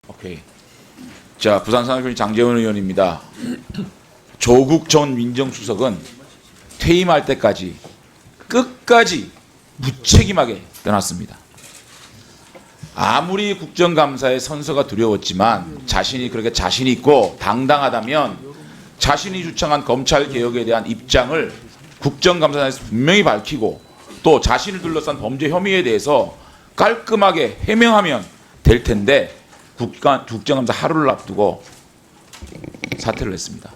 오케이. 자, 부산산업협의 장재원 의원입니다. 조국 전 민정수석은 퇴임할 때까지 끝까지 무책임하게 떠났습니다. 아무리 국정감사의 선서가 두려웠지만 자신이 그렇게 자신 있고 당당하다면 자신이 주창한 검찰개혁에 대한 입장을 국정감사에서 분명히 밝히고 또 자신을 둘러싼 범죄 혐의에 대해서 깔끔하게 해명하면 될 텐데 국정감사 하루를 앞두고 사퇴를 했습니다.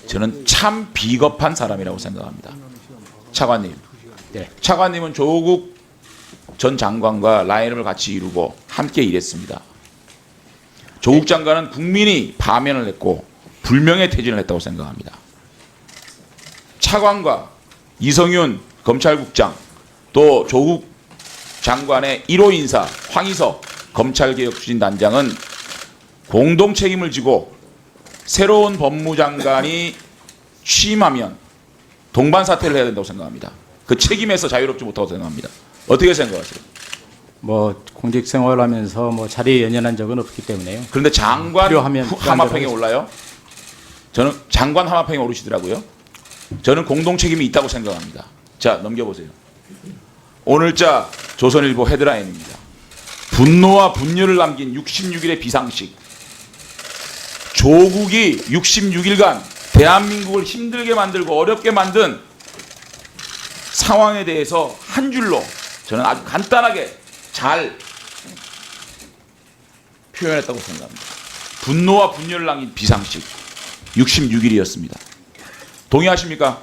저는 참 비겁한 사람이라고 생각합니다. 차관님, 네. 차관님은 조국 전 장관과 라인업을 같이 이루고 함께 일했습니다. 조국 장관은 국민이 파면을 했고 불명예 퇴진을 했다고 생각합니다. 차관과 이성윤 검찰국장 또 조국 장관의 1호 인사 황희석 검찰개혁추진단장은 공동 책임을 지고 새로운 법무장관이 취임하면 동반 사퇴를 해야 된다고 생각합니다. 그 책임에서 자유롭지 못하다고 생각합니다. 어떻게 생각하세요? 뭐 공직 생활하면서 뭐 자리에 연연한 적은 없기 때문에요. 그런데 장관 필요하면 하마평에 올라요? 저는 장관 하마평에 오르시더라고요. 저는 공동 책임이 있다고 생각합니다. 자, 넘겨보세요. 오늘자 조선일보 헤드라인입니다. 분노와 분열을 남긴 66일의 비상식. 조국이 66일간 대한민국을 힘들게 만들고 어렵게 만든 상황에 대해서 한 줄로 저는 아주 간단하게 잘 표현했다고 생각합니다. 분노와 분열을 남긴 비상식 66일이었습니다. 동의하십니까?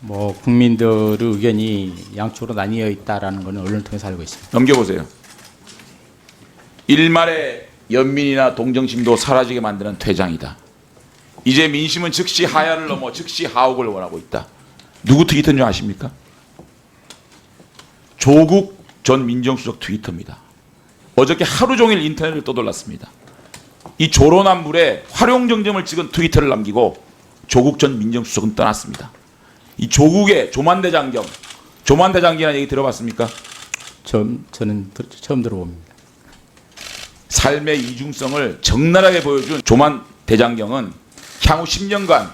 뭐 국민들의 의견이 양쪽으로 나뉘어 있다라는 것은 언론을 통해서 알고 있습니다. 넘겨보세요. 일말의 연민이나 동정심도 사라지게 만드는 퇴장이다. 이제 민심은 즉시 하야를 넘어 즉시 하옥을 원하고 있다. 누구 트위터인 줄 아십니까? 조국 전 민정수석 트위터입니다. 어저께 하루 종일 인터넷을 떠돌랐습니다. 이 조로남불에 활용정점을 찍은 트위터를 남기고 조국 전 민정수석은 떠났습니다. 이 조국의 조만대장경, 조만대장경이라는 얘기 들어봤습니까? 저는 처음 들어봅니다. 삶의 이중성을 적나라하게 보여준 조만대장경은 향후 10년간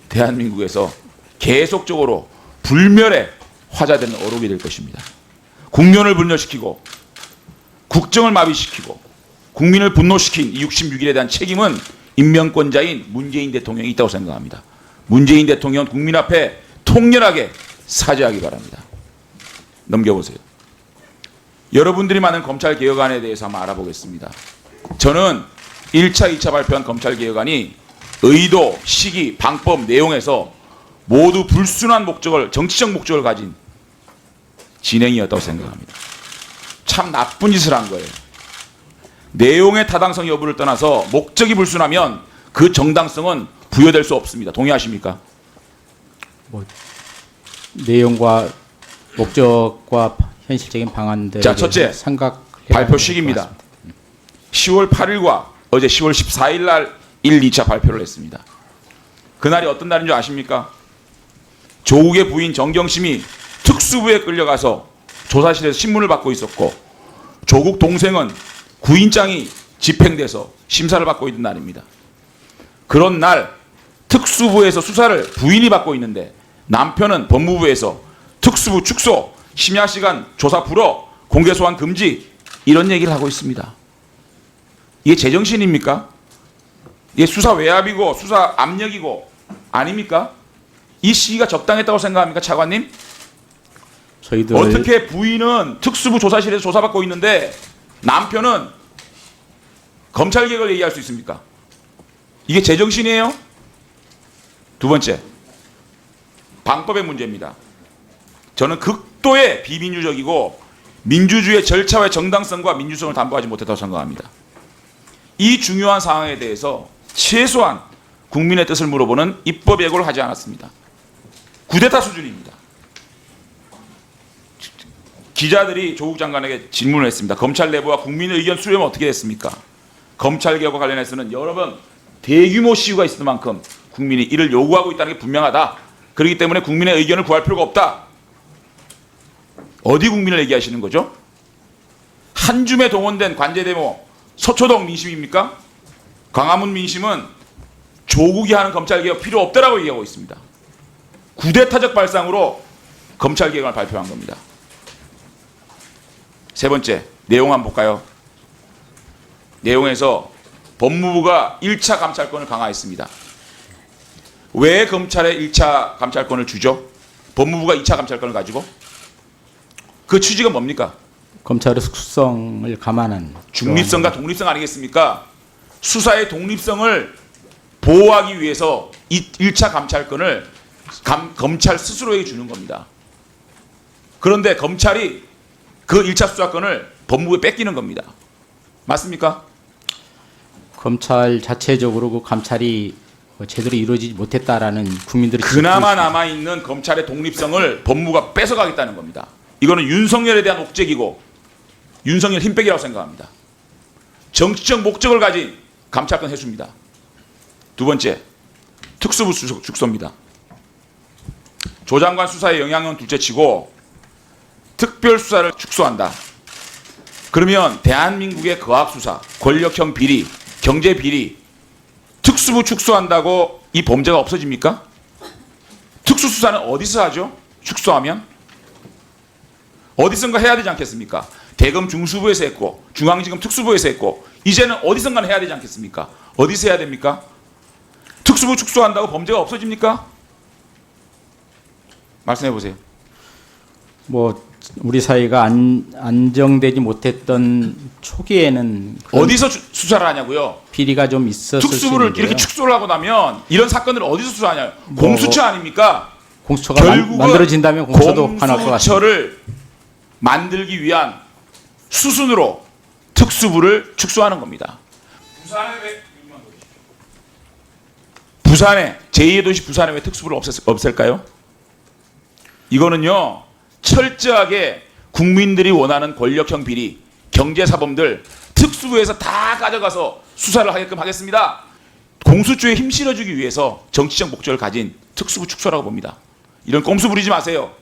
대한민국에서 계속적으로 불멸의 화자되는 어록이 될 것입니다. 국면을 분열시키고 국정을 마비시키고 국민을 분노시킨 이 66일에 대한 책임은 임명권자인 문재인 대통령이 있다고 생각합니다. 문재인 대통령 국민 앞에 통렬하게 사죄하기 바랍니다. 넘겨보세요. 여러분들이 많은 검찰개혁안에 대해서 한번 알아보겠습니다. 저는 1차, 2차 발표한 검찰개혁안이 의도, 시기, 방법, 내용에서 모두 불순한 목적을, 정치적 목적을 가진 진행이었다고 생각합니다. 참 나쁜 짓을 한 거예요. 내용의 타당성 여부를 떠나서 목적이 불순하면 그 정당성은 부여될 수 없습니다. 동의하십니까? 뭐 내용과 목적과 현실적인 방안들. 자, 첫째, 발표 시기입니다. 10월 8일과 어제 10월 14일 날 1, 2차 발표를 했습니다. 그날이 어떤 날인 줄 아십니까? 조국의 부인 정경심이 특수부에 끌려가서 조사실에서 신문을 받고 있었고 조국 동생은 구인장이 집행돼서 심사를 받고 있는 날입니다. 그런 날 특수부에서 수사를 부인이 받고 있는데 남편은 법무부에서 특수부 축소, 심야시간 조사 불허, 공개소환 금지 이런 얘기를 하고 있습니다. 이게 제정신입니까? 이게 수사 외압이고 수사 압력이고 아닙니까? 이 시기가 적당했다고 생각합니까, 차관님? 저희들 어떻게 부인은 특수부 조사실에서 조사받고 있는데 남편은 검찰개혁을 얘기할 수 있습니까? 이게 제정신이에요? 두 번째, 방법의 문제입니다. 저는 극도의 비민주적이고 민주주의의 절차와 정당성과 민주성을 담보하지 못했다고 생각합니다. 이 중요한 상황에 대해서 최소한 국민의 뜻을 물어보는 입법 예고를 하지 않았습니다. 쿠데타 수준입니다. 기자들이 조국 장관에게 질문을 했습니다. 검찰 내부와 국민의 의견 수렴은 어떻게 됐습니까? 검찰 개혁과 관련해서는 여러 번 대규모 시위가 있을 만큼 국민이 이를 요구하고 있다는 게 분명하다. 그렇기 때문에 국민의 의견을 구할 필요가 없다. 어디 국민을 얘기하시는 거죠? 한 줌에 동원된 관제 데모 서초동 민심입니까? 광화문 민심은 조국이 하는 검찰개혁 필요 없다라고 얘기하고 있습니다. 구데타적 발상으로 검찰개혁을 발표한 겁니다. 세 번째, 내용 한번 볼까요? 내용에서 법무부가 1차 감찰권을 강화했습니다. 왜 검찰에 1차 감찰권을 주죠? 법무부가 2차 감찰권을 가지고? 그 취지가 뭡니까? 검찰의 숙성을 감안한 중립성과 독립성 아니겠습니까? 수사의 독립성을 보호하기 위해서 이 1차 감찰권을 검찰 스스로에게 주는 겁니다. 그런데 검찰이 그 1차 수사권을 법무부에 뺏기는 겁니다. 맞습니까? 검찰 자체적으로 그 감찰이 제대로 이루어지지 못했다라는 국민들의 그나마 남아있는 검찰의 독립성을 법무부가 뺏어가겠다는 겁니다. 이거는 윤석열에 대한 옥죄기고 윤석열 힘빼기라고 생각합니다. 정치적 목적을 가진 감찰권 해줍니다. 두 번째, 특수부 축소입니다. 조 장관 수사에 영향은 둘째치고 특별수사를 축소한다. 그러면 대한민국의 거학수사, 권력형 비리, 경제 비리, 특수부 축소한다고 이 범죄가 없어집니까? 특수수사는 어디서 하죠? 축소하면? 어디선가 해야 되지 않겠습니까? 대검 중수부에서 했고 중앙지검 특수부에서 했고 이제는 어디선가 해야 되지 않겠습니까? 어디서 해야 됩니까? 특수부 축소한다고 범죄가 없어집니까? 말씀해 보세요. 뭐 우리 사회가 안정되지 못했던 초기에는 어디서 수사를 하냐고요? 비리가 좀 있었을 수 특수부를 있는데요. 이렇게 축소를 하고 나면 이런 사건들을 어디서 수사하냐? 공수처 아닙니까? 공수처가 결국은 만들어진다면 공수처도 화날 것 같습니다. 공수처를 만들기 위한 수순으로 특수부를 축소하는 겁니다. 부산에 제2의 도시 부산에 왜 특수부를 없앨까요? 이거는요 철저하게 국민들이 원하는 권력형 비리, 경제사범들 특수부에서 다 가져가서 수사를 하게끔 하겠습니다. 공수처에 힘 실어주기 위해서 정치적 목적을 가진 특수부 축소라고 봅니다. 이런 꼼수 부리지 마세요.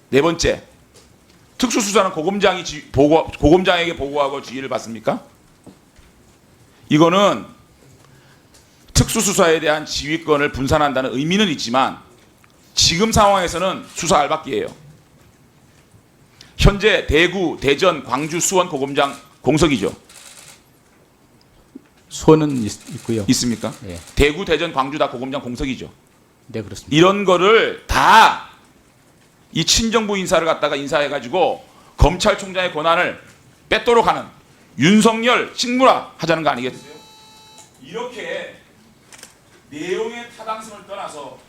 네 번째, 특수수사는 고검장에게 보고하고 지휘를 받습니까? 이거는 특수수사에 대한 지휘권을 분산한다는 의미는 있지만 지금 상황에서는 수사 알박기예요. 현재 대구, 대전, 광주, 수원 고검장 공석이죠. 수원은 있고요. 있습니까? 예. 대구, 대전, 광주 다 고검장 공석이죠. 네, 그렇습니다. 이런 거를 다 이 친정부 인사를 갖다가 인사해가지고 검찰총장의 권한을 뺏도록 하는 윤석열 식무라 하자는 거 아니겠어요? 이렇게 내용의 타당성을 떠나서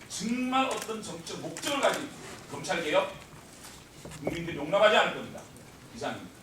정말 어떤 정치적 목적을 가진 검찰개혁 국민들이 용납하지 않을 겁니다. 이상입니다.